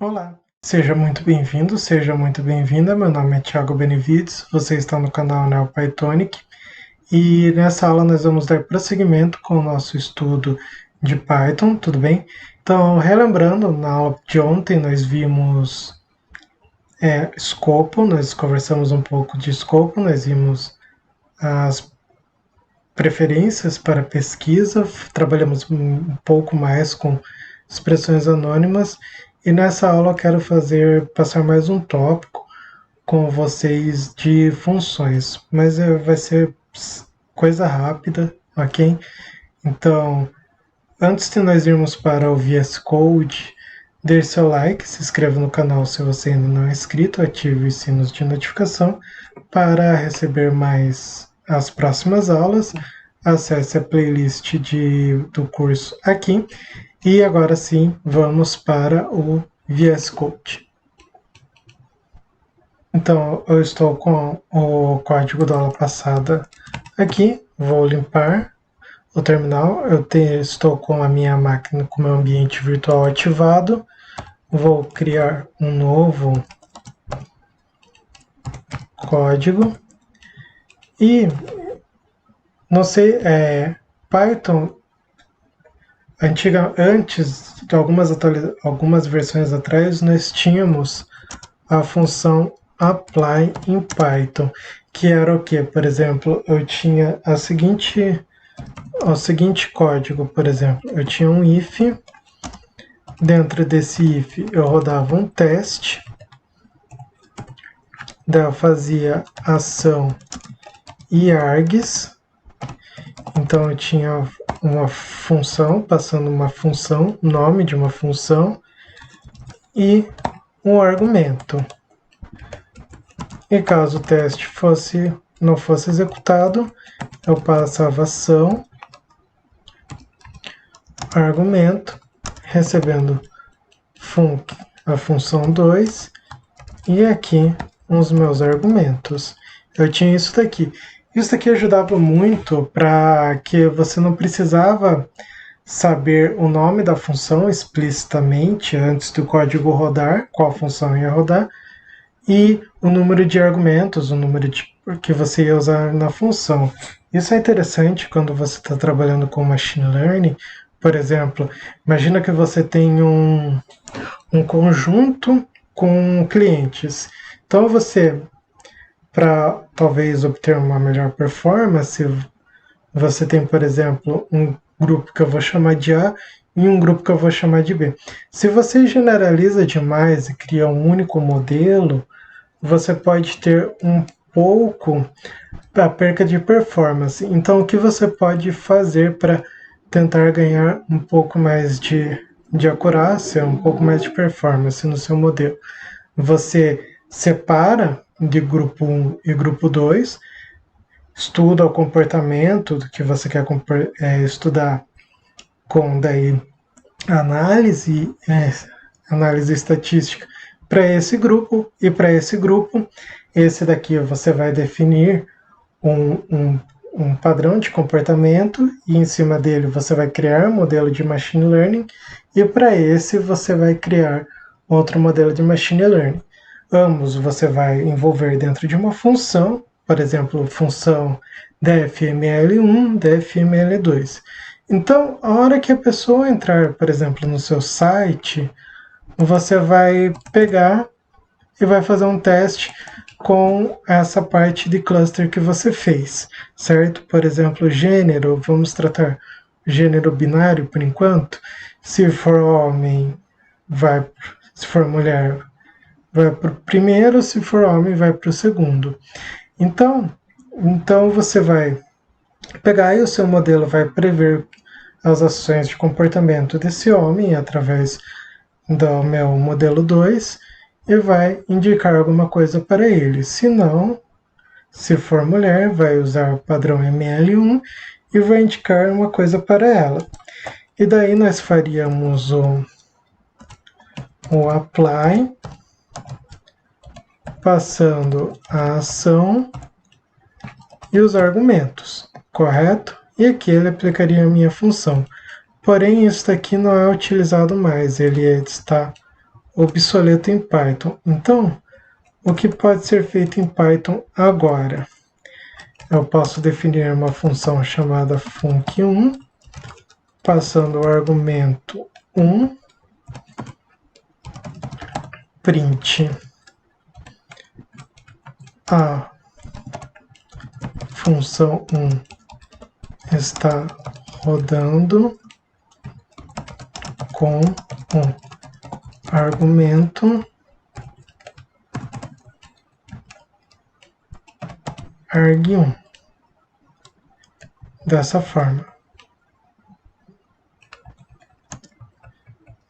Olá, seja muito bem-vindo, seja muito bem-vinda. Meu nome é Thiago Benevides, você está no canal NeoPythonic e nessa aula nós vamos dar prosseguimento com o nosso estudo de Python, tudo bem? Então, relembrando, na aula de ontem nós vimos escopo, nós conversamos um pouco de escopo, nós vimos as preferências para pesquisa, trabalhamos um pouco mais com expressões anônimas e nessa aula eu quero passar mais um tópico com vocês de funções, mas vai ser coisa rápida, ok? Então, antes de nós irmos para o VS Code, deixe seu like, se inscreva no canal se você ainda não é inscrito, ative os sinos de notificação para receber mais as próximas aulas. Acesse a playlist do curso aqui. E agora sim, vamos para o VS Code. Então, eu estou com o código da aula passada aqui. Vou limpar o terminal. Estou com a minha máquina com o meu ambiente virtual ativado. Vou criar um novo código. E, não sei, Python, antes de algumas versões atrás, nós tínhamos a função apply em Python, que era o que? Por exemplo, eu tinha o seguinte código, por exemplo, eu tinha um if, dentro desse if eu rodava um teste, daí eu fazia ação e args, então eu tinha uma função, passando uma função, nome de uma função, e um argumento. E caso o teste não fosse executado, eu passava ação, argumento, recebendo a função 2, e aqui os meus argumentos. Eu tinha isso daqui. Isso daqui ajudava muito para que você não precisava saber o nome da função explicitamente antes do código rodar, qual função ia rodar, e o número de argumentos, o número que você ia usar na função. Isso é interessante quando você está trabalhando com machine learning. Por exemplo, imagina que você tem um conjunto com clientes. Então para talvez obter uma melhor performance, você tem, por exemplo, um grupo que eu vou chamar de A e um grupo que eu vou chamar de B. Se você generaliza demais e cria um único modelo, você pode ter um pouco a perca de performance. Então, o que você pode fazer para tentar ganhar um pouco mais de acurácia, um pouco mais de performance no seu modelo? Você separa de grupo 1 e grupo 2, estuda o comportamento do que você quer estudar com daí análise estatística para esse grupo, e para esse grupo, esse daqui você vai definir um padrão de comportamento e em cima dele você vai criar um modelo de machine learning e para esse você vai criar outro modelo de machine learning. Ambos você vai envolver dentro de uma função, por exemplo, função dfml1, dfml2. Então, a hora que a pessoa entrar, por exemplo, no seu site, você vai pegar e vai fazer um teste com essa parte de cluster que você fez, certo? Por exemplo, gênero, vamos tratar gênero binário por enquanto. Se for homem, se for mulher, vai para o primeiro, se for homem, vai para o segundo. Então você vai pegar e o seu modelo vai prever as ações de comportamento desse homem através do meu modelo 2 e vai indicar alguma coisa para ele. Se não, se for mulher, vai usar o padrão ML1 e vai indicar uma coisa para ela. E daí nós faríamos o apply, passando a ação e os argumentos, correto? E aqui ele aplicaria a minha função. Porém, isso daqui não é utilizado mais, ele está obsoleto em Python. Então, o que pode ser feito em Python agora? Eu posso definir uma função chamada func1, passando o argumento 1, print a função 1 está rodando com um argumento arg1. Dessa forma.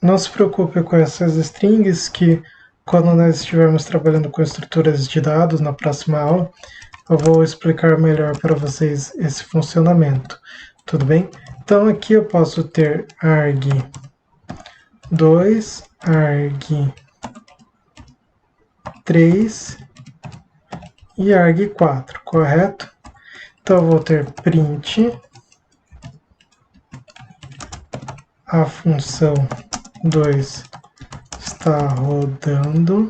Não se preocupe com essas strings, que quando nós estivermos trabalhando com estruturas de dados na próxima aula, eu vou explicar melhor para vocês esse funcionamento. Tudo bem? Então aqui eu posso ter arg2, arg3 e arg4, correto? Então eu vou ter print a função 2 está rodando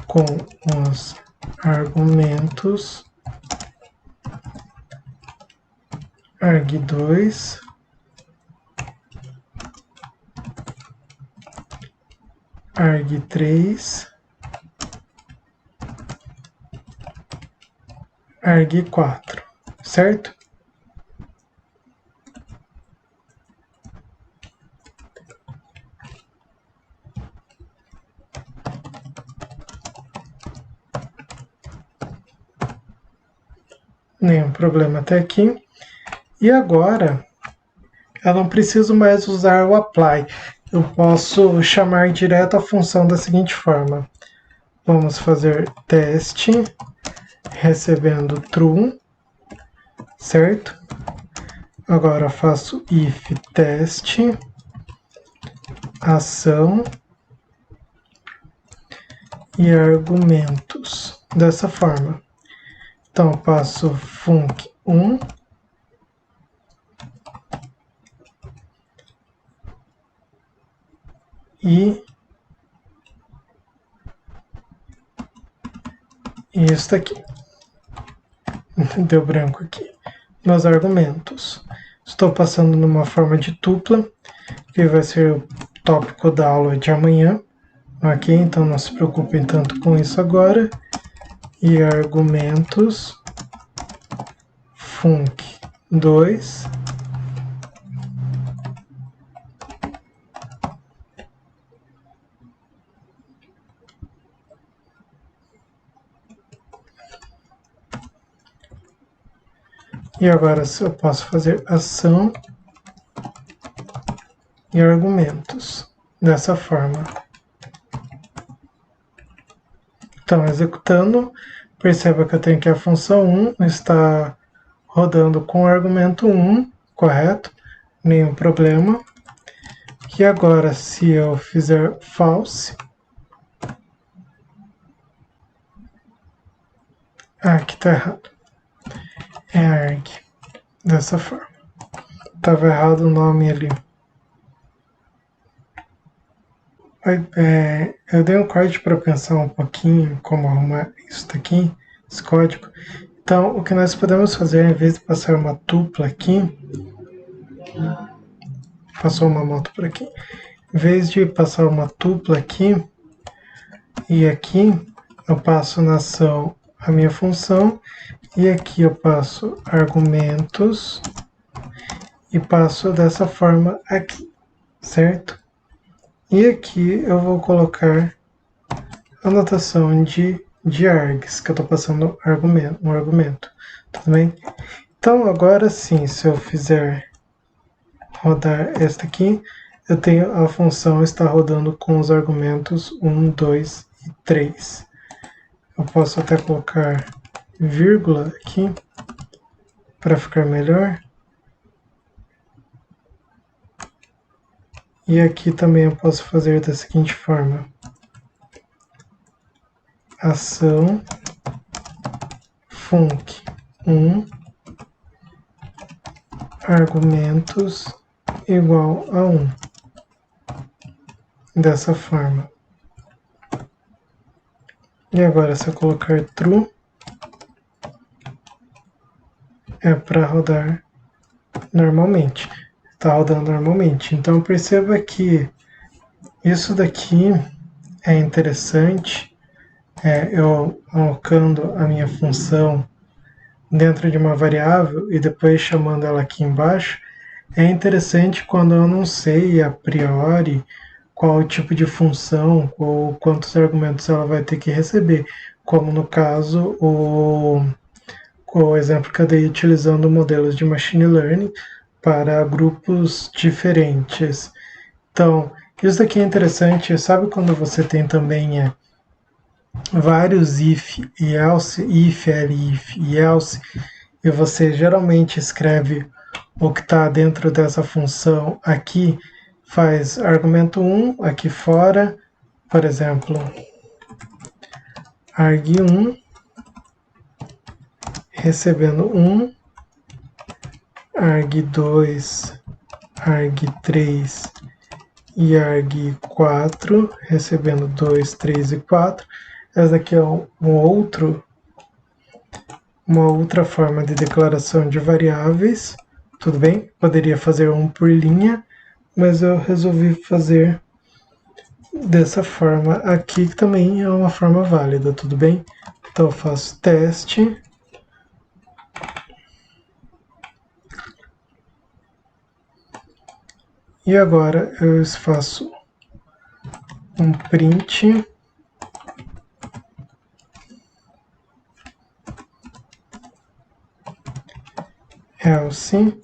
com os argumentos arg2, arg3, arg4, certo? Nenhum problema até aqui. E agora, eu não preciso mais usar o apply. Eu posso chamar direto a função da seguinte forma. Vamos fazer teste recebendo true, certo? Agora faço if teste ação e argumentos dessa forma. Então eu passo func1 e isso aqui. Deu branco aqui. Meus argumentos. Estou passando numa forma de tupla, que vai ser o tópico da aula de amanhã. Ok? Então não se preocupem tanto com isso agora. E argumentos func2 e agora eu posso fazer ação e argumentos dessa forma. Então, executando, perceba que eu tenho que a função 1 está rodando com o argumento 1, correto? Nenhum problema. E agora, se eu fizer false, aqui está errado. É arg, dessa forma. Estava errado o nome ali. Eu dei um corte para pensar um pouquinho como arrumar isso daqui, esse código. Então, o que nós podemos fazer, em vez de passar uma tupla aqui, passou uma moto por aqui, em vez de passar uma tupla aqui, e aqui eu passo na ação a minha função, e aqui eu passo argumentos, e passo dessa forma aqui, certo? E aqui eu vou colocar a notação de args, que eu estou passando um argumento, tudo bem? Então agora sim, se eu fizer rodar esta aqui, eu tenho a função está rodando com os argumentos 1, 2 e 3. Eu posso até colocar vírgula aqui, para ficar melhor. E aqui também eu posso fazer da seguinte forma. Ação func1 argumentos igual a 1. dessa forma. E agora, se eu colocar true, é para rodar normalmente. Está rodando normalmente. Então perceba que isso daqui é interessante. Eu alocando a minha função dentro de uma variável e depois chamando ela aqui embaixo, é interessante quando eu não sei a priori qual tipo de função ou quantos argumentos ela vai ter que receber, como no caso o exemplo que eu dei utilizando modelos de machine learning para grupos diferentes. Então, isso daqui é interessante, sabe quando você tem também vários if e else, if, elif e else, e você geralmente escreve o que está dentro dessa função aqui, faz argumento 1 aqui fora, por exemplo, arg1 recebendo 1, arg2, arg3 e arg4 recebendo 2, 3 e 4. Essa aqui é uma outra forma de declaração de variáveis. Tudo bem? Poderia fazer um por linha, mas eu resolvi fazer dessa forma aqui, que também é uma forma válida, tudo bem? Então eu faço teste. E agora eu faço um print else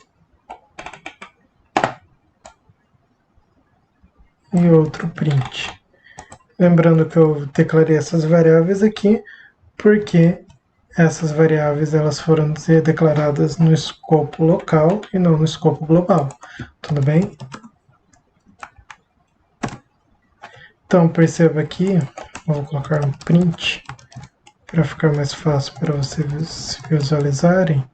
e outro print. Lembrando que eu declarei essas variáveis aqui porque essas variáveis elas foram declaradas no escopo local e não no escopo global. Tudo bem? Então perceba aqui, vou colocar um print para ficar mais fácil para vocês visualizarem.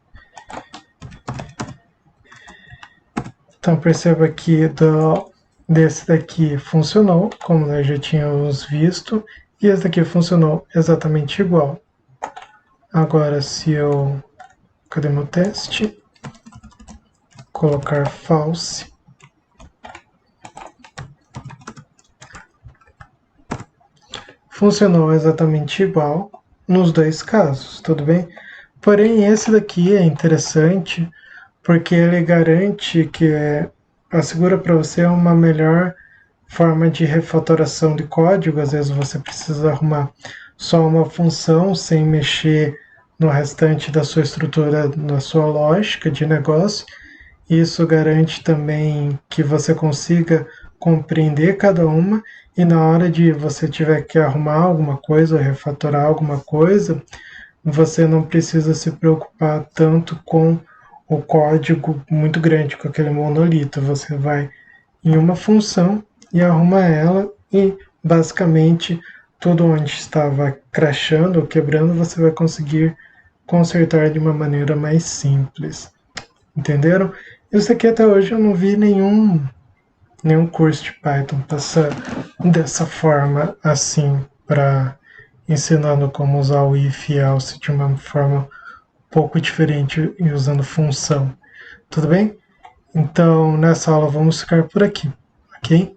Então perceba que desse daqui funcionou, como nós já tínhamos visto, e esse daqui funcionou exatamente igual. Agora se eu, cadê meu teste? Colocar false. Funcionou exatamente igual nos dois casos, tudo bem? Porém esse daqui é interessante porque ele garante que assegura para você uma melhor forma de refatoração de código. Às vezes você precisa arrumar só uma função sem mexer no restante da sua estrutura, na sua lógica de negócio. Isso garante também que você consiga compreender cada uma e na hora de você tiver que arrumar alguma coisa ou refatorar alguma coisa, você não precisa se preocupar tanto com o código muito grande, com aquele monolito. Você vai em uma função e arruma ela e basicamente tudo onde estava crashando ou quebrando você vai conseguir consertar de uma maneira mais simples. Entenderam? Isso aqui até hoje eu não vi nenhum curso de Python passar dessa forma assim, para ensinando como usar o if e else de uma forma um pouco diferente e usando função. Tudo bem? Então, nessa aula vamos ficar por aqui, ok?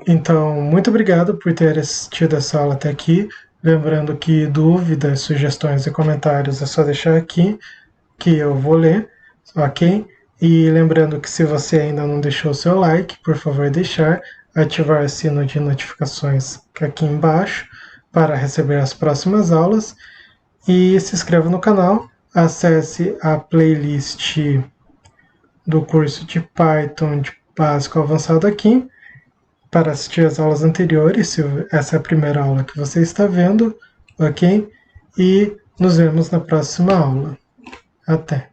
Então, muito obrigado por ter assistido essa aula até aqui. Lembrando que dúvidas, sugestões e comentários é só deixar aqui, que eu vou ler, ok? E lembrando que se você ainda não deixou o seu like, por favor deixar, ativar o sino de notificações aqui embaixo para receber as próximas aulas e se inscreva no canal, acesse a playlist do curso de Python de básico avançado aqui para assistir as aulas anteriores, se essa é a primeira aula que você está vendo, ok? E nos vemos na próxima aula. Até!